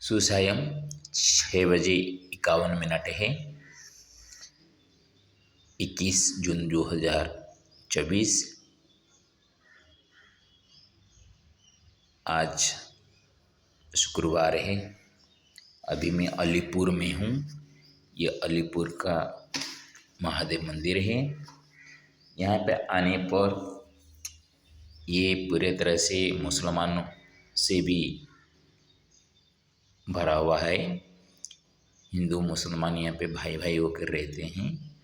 सुसायम 6:51 है। 21 जून 2024। आज शुक्रवार है। अभी मैं अलीपुर में हूँ। ये अलीपुर का महादेव मंदिर है। यहाँ पे आने पर ये पूरे तरह से मुसलमानों से भी भरा हुआ है। हिंदू मुसलमान यहाँ पे भाई भाई होकर रहते हैं।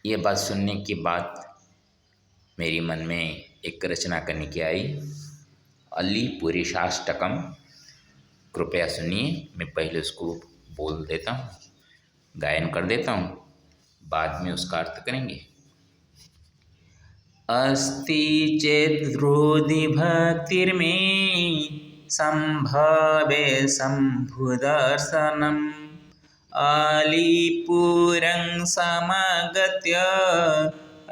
ये बात सुनने के बाद मेरी मन में एक रचना करने की आई, अलीपुरी शाष्टकम। कृपया सुनिए। मैं पहले उसको बोल देता हूँ, गायन कर देता हूँ, बाद में उसका अर्थ करेंगे। अस्ति चेत् हृदि भक्तिर्मे संभवे शम्भुदर्शनम् अलीपुरं समागत्य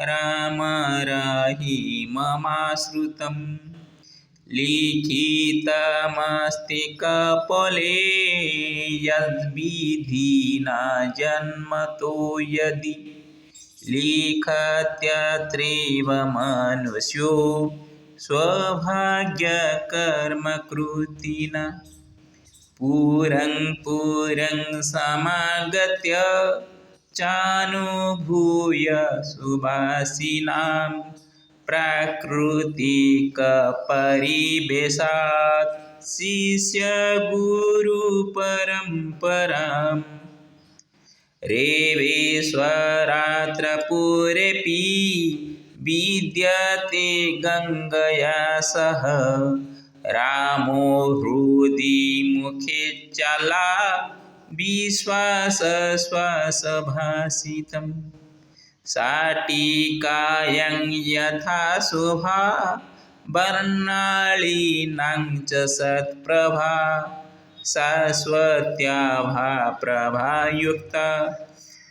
रामराहि ममाश्रितम् लिखितमस्ति कपोले यद्विधिना जन्मतो यदि लिखत्यत्रैव मनुष्यो स्वभाग्यकर्मकृतिना पुरं समागत्य चानुभूय सुभासिनां प्राकृतिकपरिवेशात् शिष्यगुरुपरम्पराम् रेवेश्वरात्रपुरेऽपि विद्यते गङ्गया सह रामो हृदि मुखे चला विश्वासश्वासभासितम् शाटिकायां यथा शोभा वर्णालीनां च सत्प्रभा शाश्वत्याभा प्रभायुक्ता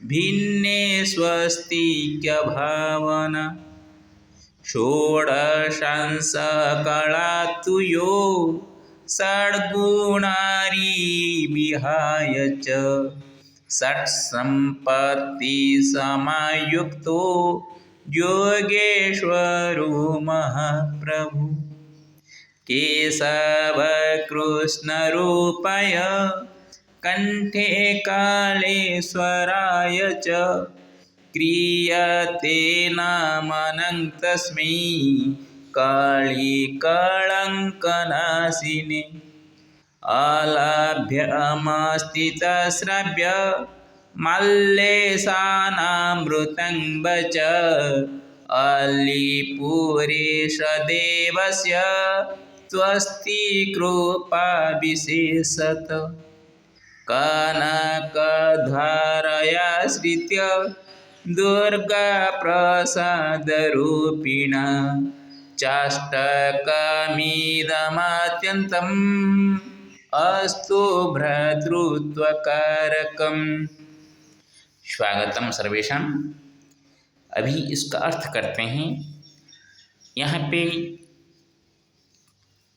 भिन्ने स्वस्तिक्यभावना षोडशांशकला तु यो षड्गुणारी विहाय च षट्सम्पत्तिसमायुक्तो योगेश्वरो महाप्रभु केशवकृष्णरूपाय कण्ठे कालेश्वराय च क्रियते नामनं तस्मै कालीकलङ्कनाशिने अलभ्यमस्तितश्रव्य मल्लेशानामृतं वच अलीपुरेश देवस्य त्वस्ति कृपा विशेषत कनकधारयाश्रित्य दुर्गाप्रसादरूपिणा चाष्टकमिदमत्यन्तम् अस्तु भ्रातृत्वकारकम्। स्वागतम सर्वेषां। अभी इसका अर्थ करते हैं। यहाँ पे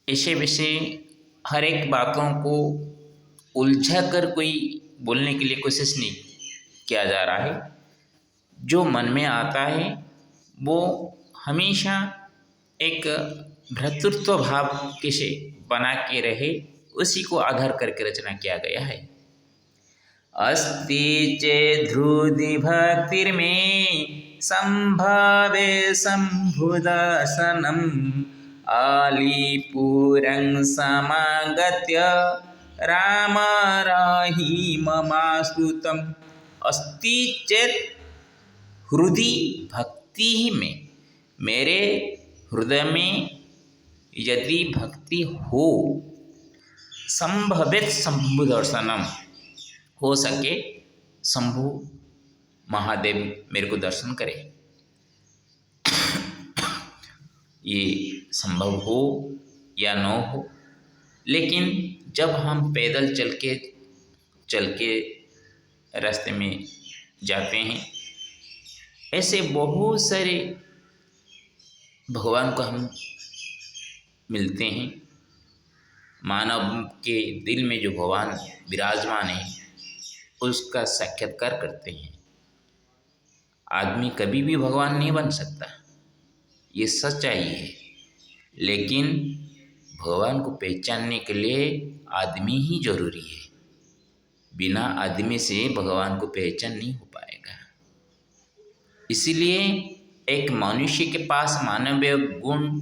ऐसे वैसे हर एक बातों को उलझा कर कोई बोलने के लिए कोशिश नहीं किया जा रहा है। जो मन में आता है वो हमेशा एक भ्रातृत्व भाव कैसे बना के रहे, उसी को आधार करके रचना किया गया है। अस्ति चेत् हृदि भक्तिर्मे संभवे शम्भुदर्शनम् अलीपुरं समागत्य रामराहि ममाश्रितम्। अस्ति चेत् हृदि भक्ति में, मेरे हृदय में यदि भक्ति हो, संभवेत शंभु दर्शनम, हो सके शंभु महादेव मेरे को दर्शन करे, ये संभव हो या न हो। लेकिन जब हम पैदल चल के रास्ते में जाते हैं, ऐसे बहुत सारे भगवान को हम मिलते हैं। मानव के दिल में जो भगवान विराजमान है उसका साक्षात्कार करते हैं। आदमी कभी भी भगवान नहीं बन सकता, ये सच्चाई है। लेकिन भगवान को पहचानने के लिए आदमी ही जरूरी है। बिना आदमी से भगवान को पहचान नहीं हो पाएगा। इसीलिए एक मनुष्य के पास मानवीय गुण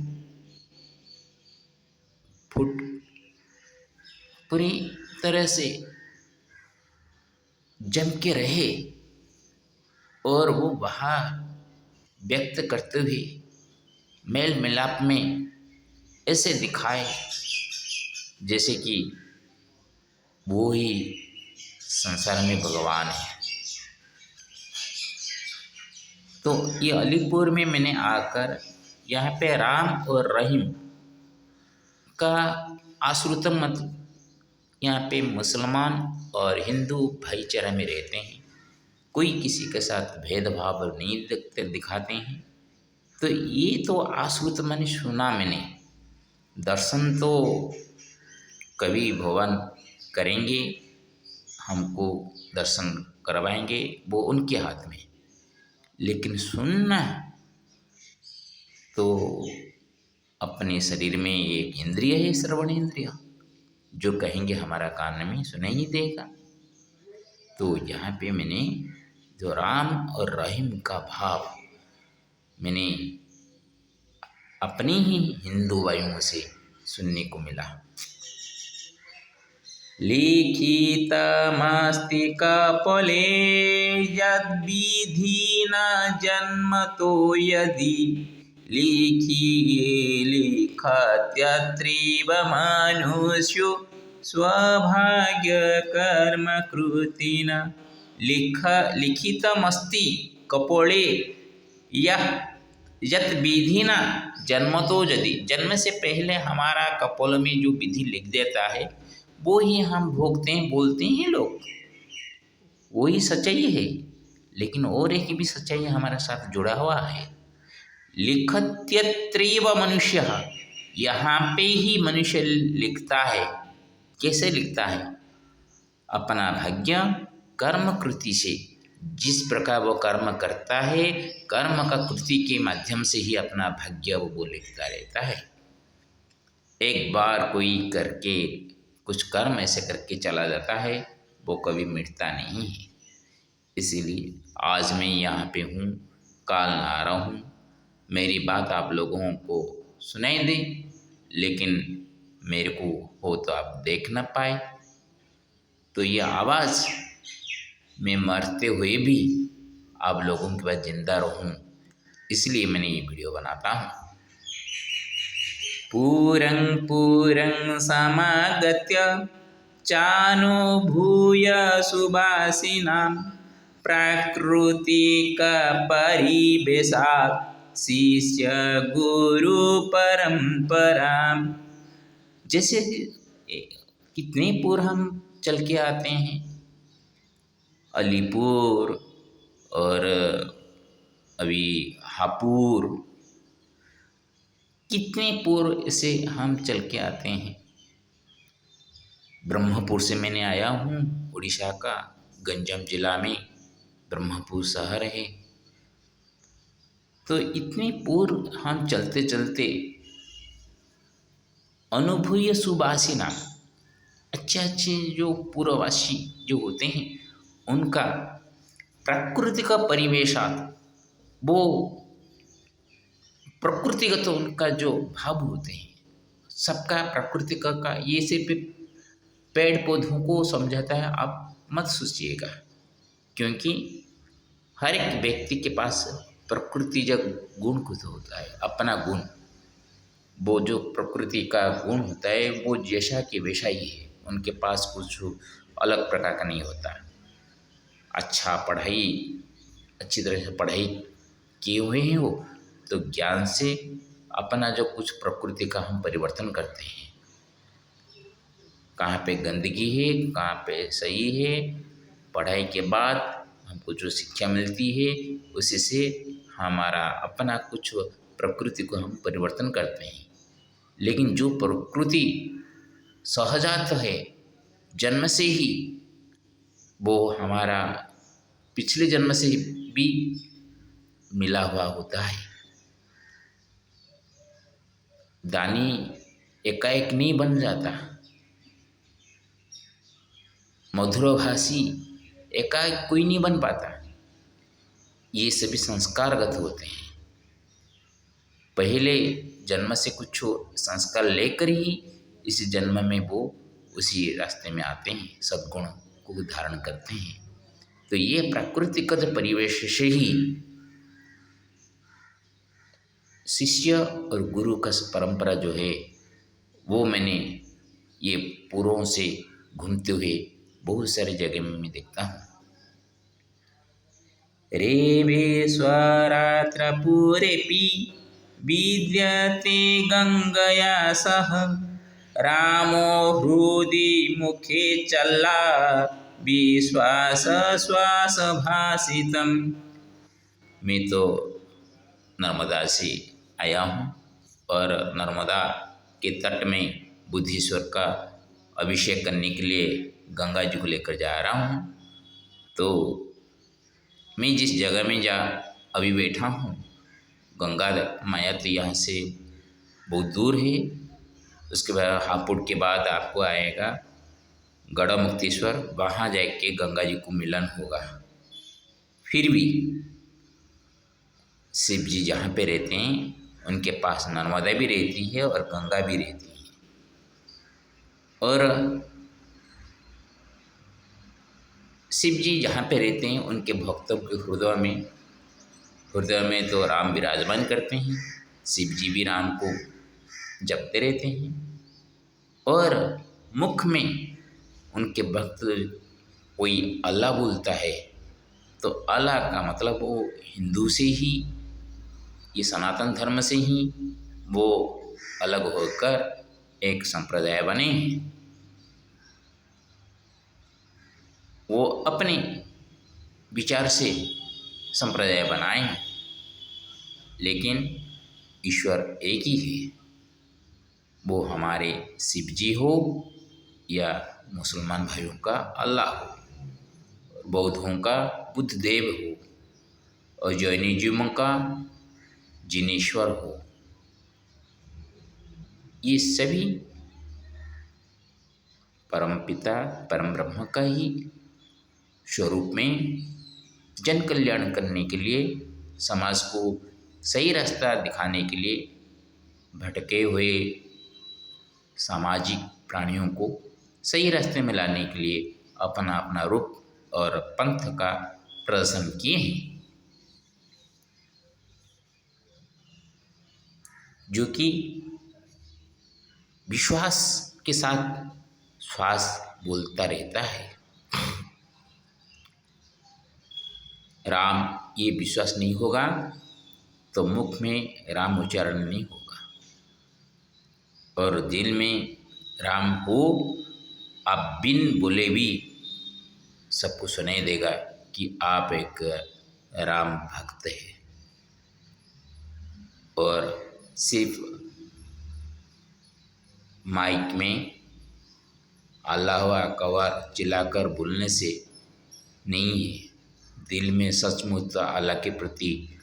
फुट पूरी तरह से जम के रहे और वो वहाँ व्यक्त करते हुए मेल मिलाप में ऐसे दिखाए जैसे कि वो ही संसार में भगवान है। तो ये अलीपुर में मैंने आकर यहाँ पे राम और रहीम का आश्रितम मतलब यहाँ पे मुसलमान और हिंदू भाईचारा में रहते हैं। कोई किसी के साथ भेदभाव नहीं दिखाते हैं। तो ये तो आश्रित मैंने सुना, मैंने दर्शन तो कभी भगवान करेंगे, हमको दर्शन करवाएंगे, वो उनके हाथ में। लेकिन सुनना तो अपने शरीर में एक इंद्रिय है, श्रवण इंद्रिय, जो कहेंगे हमारा कान में सुनाई ही देगा। तो यहाँ पे मैंने जो राम और रहीम का भाव मैंने अपनी ही हिंदू वायुओं से सुनने को मिला। लिखितमस्ति कपोले यद्विधिना जन्मतो यदि लिखत्यत्रीव मनुष्यो स्वभाग्यकर्मकृतिना। लिखितमस्ति कपोले यह यत विधिना जन्मतो यदि, जन्म से पहले हमारा कपोल में जो विधि लिख देता है वो ही हम भोगते हैं, बोलते हैं लोग, वही सच्चाई है। लेकिन और एक भी सच्चाई हमारे साथ जुड़ा हुआ है। लिखत्यत्रेव मनुष्य, यहाँ पे ही मनुष्य लिखता है। कैसे लिखता है? अपना भाग्य कर्म कृति से, जिस प्रकार वो कर्म करता है, कर्म का कृति के माध्यम से ही अपना भाग्य वो लिखता रहता है। एक बार कोई करके कुछ कर्म ऐसे करके चला जाता है, वो कभी मिटता नहीं है। इसीलिए आज मैं यहाँ पे हूँ, काल ना आ रहा हूँ। मेरी बात आप लोगों को सुनाई दे, लेकिन मेरे को हो तो आप देख ना पाए। तो ये आवाज़ मैं मरते हुए भी आप लोगों के पास जिंदा रहूं, इसलिए मैंने ये वीडियो बनाता हूँ। पूरं समागत्य चानुभूय सुभाषिणां प्राकृतिकपरिवेशात् शिष्य गुरु परंपरां। जैसे कितने पूर्व हम चल के आते हैं, अलीपुर और अभी हापुड़, कितने पूर्व से हम चल के आते हैं। ब्रह्मपुर से मैंने आया हूँ, उड़ीसा का गंजम जिला में ब्रह्मपुर शहर है। तो इतने पूर्व हम चलते चलते अनुभूय सुभाषिना, अच्छे अच्छे जो पूर्ववासी जो होते हैं उनका प्राकृतिक परिवेशात, वो प्रकृतिगत उनका जो भाव होते हैं, सबका प्राकृतिक का, ये सिर्फ पेड़ पौधों को समझाता है, आप मत सोचिएगा। क्योंकि हर एक व्यक्ति के पास प्रकृति जब गुण कुछ होता है, अपना गुण, वो जो प्रकृति का गुण होता है वो जैसा कि वैसा ही है। उनके पास कुछ अलग प्रकार का नहीं होता। अच्छा पढ़ाई, अच्छी तरह से पढ़ाई किए हुए हैं वो, तो ज्ञान से अपना जो कुछ प्रकृति का हम परिवर्तन करते हैं। कहाँ पे गंदगी है, कहाँ पे सही है, पढ़ाई के बाद हमको जो शिक्षा मिलती है उसी से हमारा अपना कुछ प्रकृति को हम परिवर्तन करते हैं। लेकिन जो प्रकृति सहजात है, जन्म से ही वो हमारा पिछले जन्म से भी मिला हुआ होता है। दानी एकाएक नहीं बन जाता, मधुरभाषी एकाएक कोई नहीं बन पाता। ये सभी संस्कारगत होते हैं। पहले जन्म से कुछ संस्कार लेकर ही इस जन्म में वो उसी रास्ते में आते हैं, सद्गुण को धारण करते हैं। तो ये प्राकृतिक परिवेश से ही शिष्य और गुरु का परंपरा जो है वो मैंने ये पूर्वों से घूमते हुए बहुत सारी जगह में मैं देखता हूँ। रेवेश्वरात्र पूरेपि विद्यते गंगया सह रामो हृदि मुखे चला विश्वास श्वास भाषितम। मैं तो नर्मदा से आया हूँ और नर्मदा के तट में बुद्धेश्वर का अभिषेक करने के लिए गंगा जी को लेकर जा रहा हूँ। तो मैं जिस जगह में अभी बैठा हूँ, गंगा माया तो यहाँ से बहुत दूर है। उसके बाद हापुड़ के बाद आपको आएगा गढ़मुक्तेश्वर, वहाँ जाके गंगा जी को मिलन होगा। फिर भी शिव जी जहाँ पे रहते हैं उनके पास नर्मदा भी रहती है और गंगा भी रहती है। और शिव जी जहाँ पे रहते हैं उनके भक्तों के हृदय में तो राम विराजमान करते हैं। शिव जी भी राम को जपते रहते हैं और मुख में उनके भक्त कोई अल्लाह बोलता है तो अल्लाह का मतलब वो हिंदू से ही, ये सनातन धर्म से ही वो अलग होकर एक संप्रदाय बने। वो अपने विचार से संप्रदाय बनाए, लेकिन ईश्वर एक ही है। वो हमारे शिव जी हो या मुसलमान भाइयों का अल्लाह हो, बौद्धों का बुद्ध देव हो और जैनिज्म का जिनेश्वर हो, ये सभी परम पिता परम ब्रह्म का ही स्वरूप में जन कल्याण करने के लिए, समाज को सही रास्ता दिखाने के लिए, भटके हुए सामाजिक प्राणियों को सही रास्ते में लाने के लिए अपना अपना रूप और पंथ का प्रदर्शन किए हैं, जो कि विश्वास के साथ श्वास बोलता रहता है। राम ये विश्वास नहीं होगा तो मुख में राम उच्चारण नहीं होगा, और दिल में राम हो, आप बिन बोले भी सबको सुनाई देगा कि आप एक राम भक्त है। और सिर्फ माइक में अल्लाह अकबर चिल्लाकर बोलने से नहीं है, दिल में सचमुच अल्लाह के प्रति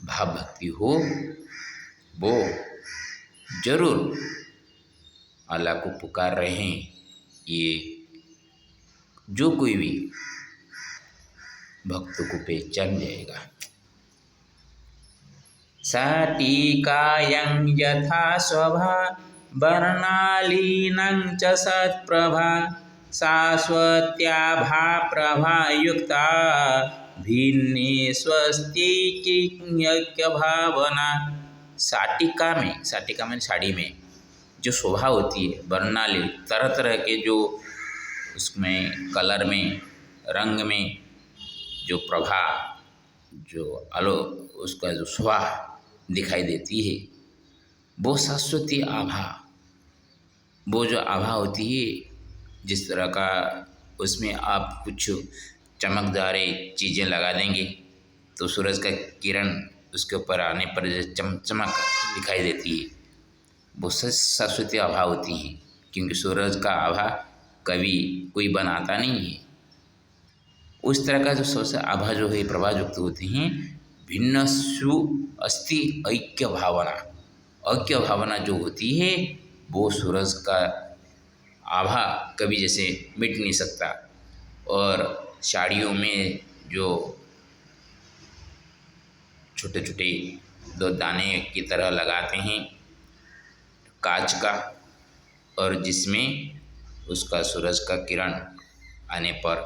भाव भक्ति हो, वो जरूर अल्लाह को पुकार रहे हैं। ये जो कोई भी भक्त को पहचान जाएगा। साटिकायं यथा शोभा वर्णालीनं च सत्प्रभा शाश्वत्याभा प्रभा युक्ता भिन्ने स्वस्तिक्य भावना। साटिका में साड़ी में जो शोभा होती है, वर्णाली तरह तरह के जो उसमें कलर में रंग में जो प्रभा जो आलो उसका जो शोभा दिखाई देती है, वो शाश्वती आभा, वो जो आभा होती है, जिस तरह का उसमें आप कुछ चमकदार चीज़ें लगा देंगे तो सूरज का किरण उसके ऊपर आने पर चमक दिखाई देती है, वो शाश्वती आभा होती है। क्योंकि सूरज का आभा कभी कोई बनाता नहीं है। उस तरह का जो सूरज आभा जो है प्रभा युक्त होते हैं। भिन्नस्सु अस्ति ऐक्य भावना, ऐक्य भावना जो होती है वो सूरज का आभा कभी जैसे मिट नहीं सकता। और साड़ियों में जो छोटे छोटे दो दाने की तरह लगाते हैं कांच का, और जिसमें उसका सूरज का किरण आने पर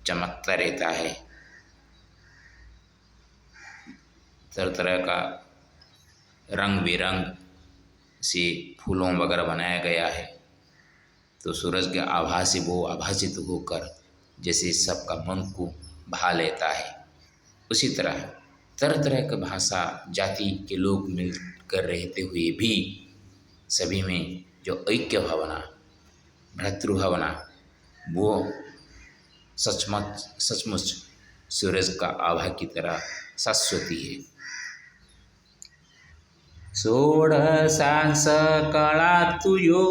चमकता रहता है। तरह तरह का रंग बिरंग से फूलों वगैरह बनाया गया है। तो सूरज के आभा से वो आभासित होकर जैसे सबका मन को भा लेता है। उसी तरह तरह तरह के भाषा जाति के लोग मिलकर रहते हुए भी सभी में जो ऐक्य भावना, भ्रातृभावना, वो सचमुच सूरज का आभा की तरह शाश्वती है। षोडशांश कलातुयो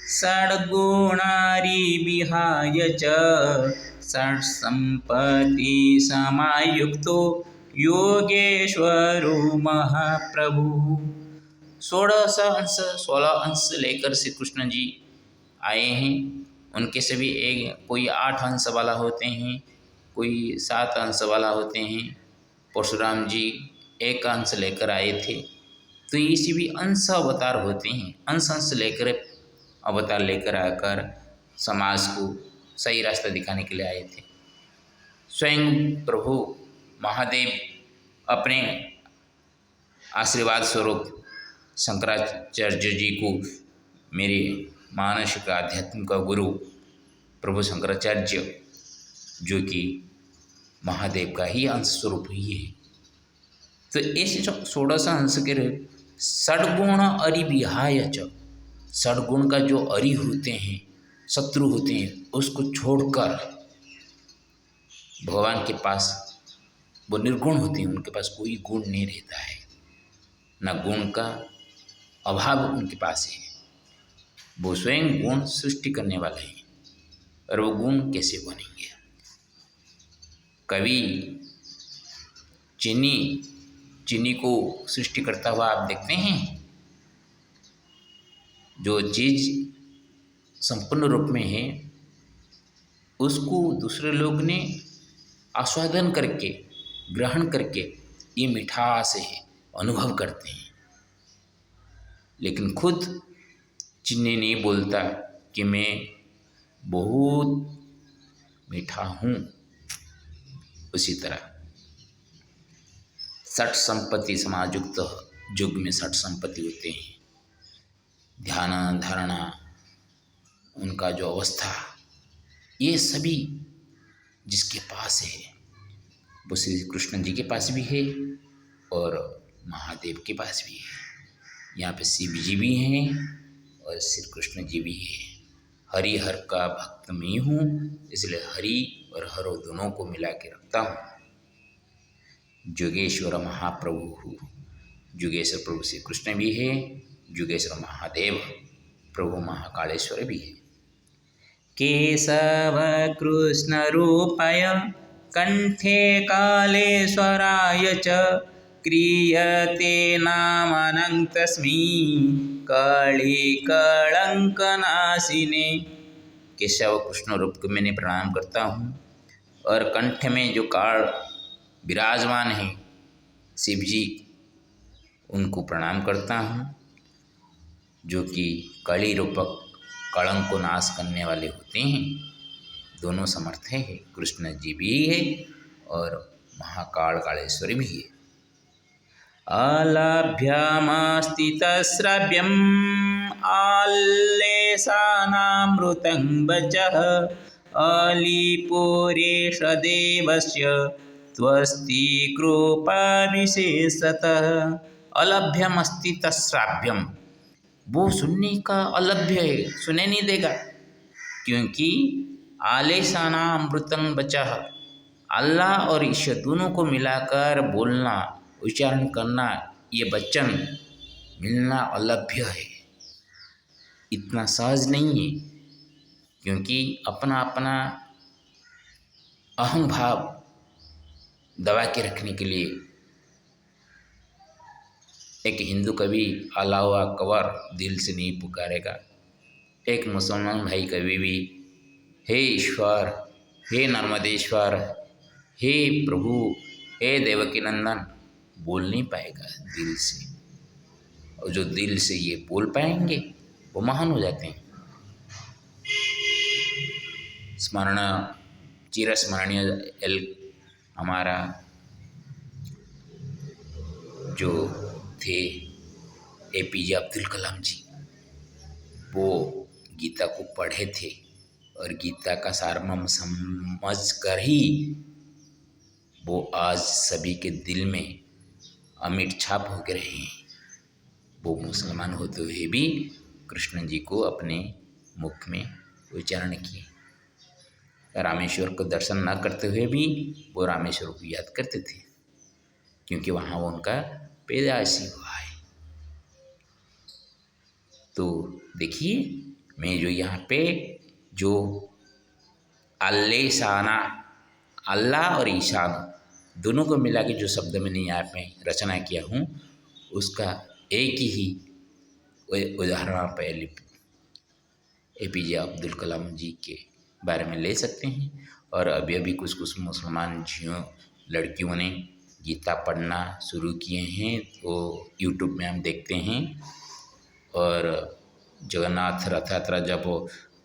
षड्गुणारि विहाय च षट्सम्पत्ति समायुक्तो योगेश्वरो महाप्रभु। 16 अंश लेकर श्री कृष्ण जी आए हैं। उनके सभी एक कोई 8 अंश वाला होते हैं, कोई 7 अंश वाला होते हैं। परशुराम जी 1 अंश लेकर आए थे। तो ये सभी अंश अवतार होते हैं। अंश लेकर अवतार लेकर आकर समाज को सही रास्ता दिखाने के लिए आए थे। स्वयं प्रभु महादेव अपने आशीर्वाद स्वरूप शंकराचार्य जी को, मेरे मानसिक आध्यात्म का गुरु प्रभु शंकराचार्य, जो कि महादेव का ही अंश स्वरूप ही है। तो ऐसे जो 16 अंश के षड्गुण अरि विहाय च, षड्गुण का जो अरि होते हैं, शत्रु होते हैं, उसको छोड़कर भगवान के पास वो निर्गुण होते हैं। उनके पास कोई गुण नहीं रहता है, न गुण का अभाव उनके पास है। वो स्वयं गुण सृष्टि करने वाले हैं। और वो गुण कैसे बनेंगे? कभी चीनी को सृष्टि करता हुआ आप देखते हैं। जो चीज़ संपूर्ण रूप में है उसको दूसरे लोग ने आस्वादन करके, ग्रहण करके ये मिठास है अनुभव करते हैं। लेकिन खुद चीनी नहीं बोलता कि मैं बहुत मीठा हूँ। उसी तरह 6 संपत्ति समायुक्त युग में 6 संपत्ति होते हैं। ध्यान धारणा, उनका जो अवस्था, ये सभी जिसके पास है वो श्री कृष्ण जी के पास भी है और महादेव के पास भी है। यहाँ पे शिव जी भी हैं और श्री कृष्ण जी भी हैं। हरि हर का भक्त मैं हूँ, इसलिए हरि और हरो दोनों को मिला के रखता हूँ। योगेश्वर महाप्रभु हूँ। योगेश्वर प्रभु श्री कृष्ण भी है, योगेश्वर महादेव प्रभु महाकालेश्वर भी है। केशव कृष्ण रूपाय कंठे कालेश्वराय च क्रियते नामनं तस्मै कली कलंक नाशिने। केशव कृष्ण रूप को मैंने प्रणाम करता हूँ और कंठ में जो काल विराजमान है शिव जी, उनको प्रणाम करता हूँ, जो कि कली रूपक कलंक को नाश करने वाले होते हैं। दोनों समर्थ हैं, कृष्ण जी भी है और महाकाल कालेश्वर भी है। अलभ्यमस्तितश्रव्यम् आल्लेशानामृतं वचः अलिपुरेश देवस्य त्वस्ति कृपा विशेषतः। अलभ्यमस्ति तश्राव्यम, वो सुनने का अलभ्य है, सुने नहीं देगा, क्योंकि आलेशाना अमृतं वचः, अल्लाह और ईश्वर दोनों को मिलाकर बोलना, उच्चारण करना, ये वचन मिलना अलभ्य है। इतना सहज नहीं है, क्योंकि अपना अपना अहम भाव दबा के रखने के लिए एक हिंदू कभी अल्लाह अकबर दिल से नहीं पुकारेगा, एक मुसलमान भाई कभी भी हे ईश्वर, हे नर्मदेश्वर, हे प्रभु, हे देवकी नंदन बोल नहीं पाएगा दिल से। और जो दिल से ये बोल पाएंगे वो महान हो जाते हैं। स्मरण चिरस्मरणीय एल हमारा जो थे APJ अब्दुल कलाम जी, वो गीता को पढ़े थे और गीता का सारमर्म समझ कर ही वो आज सभी के दिल में अमिट छाप हो के रहे हैं। वो मुसलमान होते हुए भी कृष्ण जी को अपने मुख में उच्चारण किए, रामेश्वर को दर्शन न करते हुए भी वो रामेश्वर को याद करते थे, क्योंकि वहाँ वो उनका पैदाइशी हुआ है। तो देखिए, मैं जो यहाँ पे जो अल्लेशाना, अल्लाह और ईशान दोनों को मिला के जो शब्द मैंने यहाँ पे रचना किया हूँ, उसका एक ही उदाहरण आप APJ अब्दुल कलाम जी के बारे में ले सकते हैं। और अभी अभी कुछ कुछ मुसलमान झियों लड़कियों ने गीता पढ़ना शुरू किए हैं, तो यूट्यूब में हम देखते हैं। और जगन्नाथ रथ यात्रा जब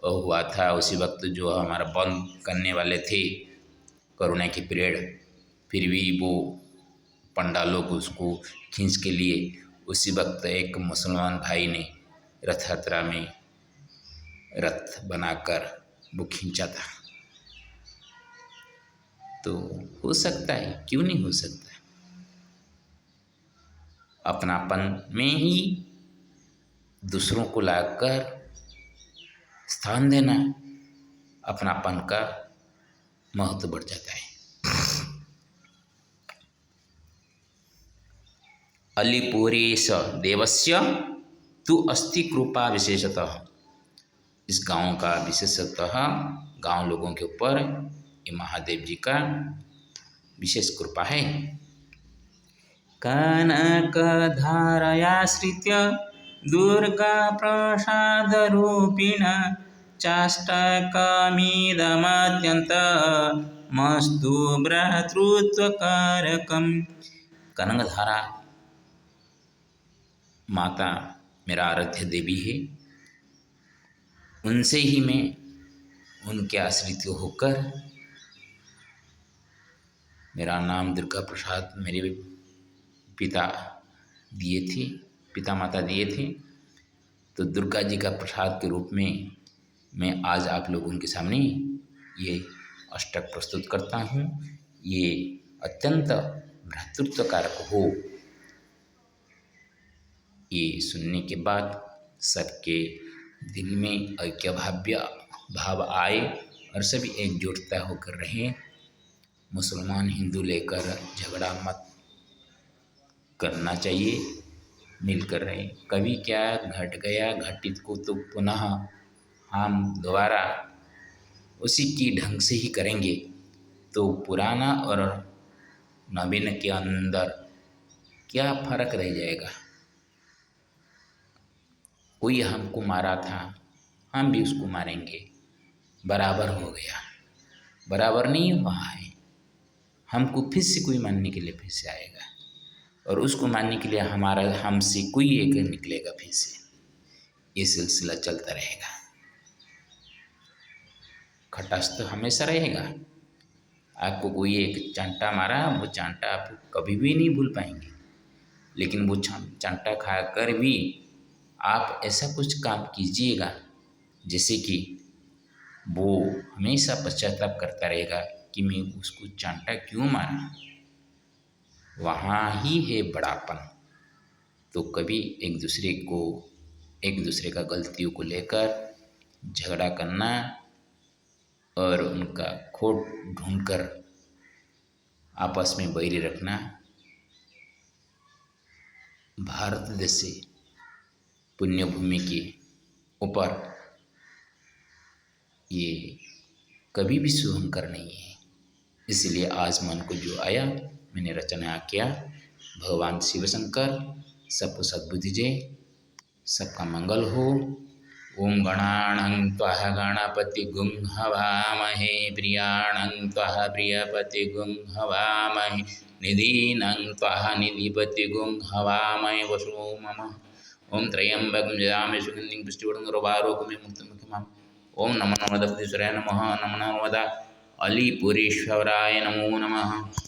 हुआ था, उसी वक्त जो हमारा बंद करने वाले थे कोरोना के पीरियड, फिर भी वो पंडालों को उसको खींच के लिए उसी वक्त एक मुसलमान भाई ने रथ यात्रा में रथ बनाकर वो खींचा था। तो हो सकता है, क्यों नहीं हो सकता। अपनापन में ही दूसरों को लाकर स्थान देना, अपनापन का महत्व बढ़ जाता है। अलिपुरेश देवस्य तु अस्ति कृपा विशेषतः, इस गांव का विशेषतः गांव लोगों के ऊपर ये महादेव जी का विशेष कृपा है। कनकधारयाश्रित्य दुर्गा प्रसाद रूपिण चाष्टकमिदमत्यन्त मस्तु भ्रातृत्वकारकम्। कनकधारा माता मेरा आराध्य देवी है, उनसे ही मैं उनके आश्रित होकर, मेरा नाम दुर्गा प्रसाद मेरे पिता दिए थे, पिता माता दिए थे, तो दुर्गा जी का प्रसाद के रूप में मैं आज आप लोगों के सामने ये अष्टक प्रस्तुत करता हूँ। ये अत्यंत भ्रातृत्वकारक हो, ये सुनने के बाद सबके दिल में ऐक्यभाव्य भाव आए और सभी एकजुटता होकर रहें। मुसलमान हिंदू लेकर झगड़ा मत करना चाहिए, मिलकर रहें। कभी क्या घट गया, घटित को तो पुनः हम दोबारा उसी की ढंग से ही करेंगे, तो पुराना और नवीन के अंदर क्या फर्क रह जाएगा। कोई हमको मारा था, हम भी उसको मारेंगे, बराबर हो गया। बराबर नहीं हुआ है, हमको फिर से कोई मानने के लिए फिर से आएगा, और उसको मानने के लिए हमारा हमसे कोई एक निकलेगा फिर से। ये सिलसिला चलता रहेगा, खटास तो हमेशा रहेगा। आपको कोई एक चांटा मारा, वो चांटा आप कभी भी नहीं भूल पाएंगे, लेकिन वो चांटा खाकर भी आप ऐसा कुछ काम कीजिएगा जैसे कि वो हमेशा पश्चाताप करता रहेगा कि मैं उसको चांटा क्यों मारा। वहाँ ही है बड़ापन। तो कभी एक दूसरे का गलतियों को लेकर झगड़ा करना और उनका खोट ढूंढकर आपस में बैरी रखना भारत जैसे पुण्य भूमि की ऊपर ये कभी भी शुभंकर नहीं है। इसलिए आज मन को जो आया मैंने रचना किया। भगवान शिव शंकर सबको सद्बुद्धि दे, सबका मंगल हो। ओम गणानं त्वः गणपतिगुं हवामहे, प्रियाणं त्वः प्रियपतिगुं हवामहे, निधीनं त्वः निधिपतिगुं हवामहे वसो मम। ओम त्र्यंबकं यजामहे सुगन्धिं पुष्टिवर्धनं उर्वारुकमिव मुक्तिमुखिमाम्। ओम नमो नर्मदे बृहस्पतिश्वराय नमः। नमो नर्मदा अलीपुरेश्वराय नमो नमः।